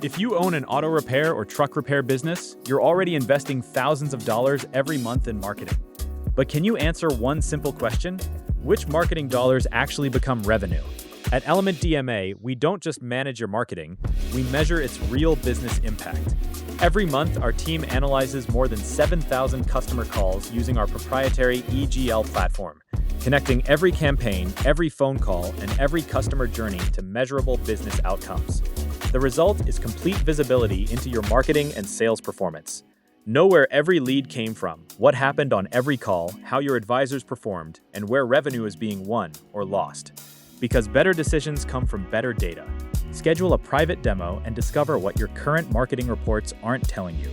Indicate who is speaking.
Speaker 1: If you own an auto repair or truck repair business, you're already investing thousands of dollars every month in marketing. But can you answer one simple question? Which marketing dollars actually become revenue? At Element DMA, we don't just manage your marketing, we measure its real business impact. Every month, our team analyzes more than 7,000 customer calls using our proprietary EGL platform, connecting every campaign, every phone call, and every customer journey to measurable business outcomes. The result is complete visibility into your marketing and sales performance. Know where every lead came from, what happened on every call, how your advisors performed, and where revenue is being won or lost. Because better decisions come from better data. Schedule a private demo and discover what your current marketing reports aren't telling you.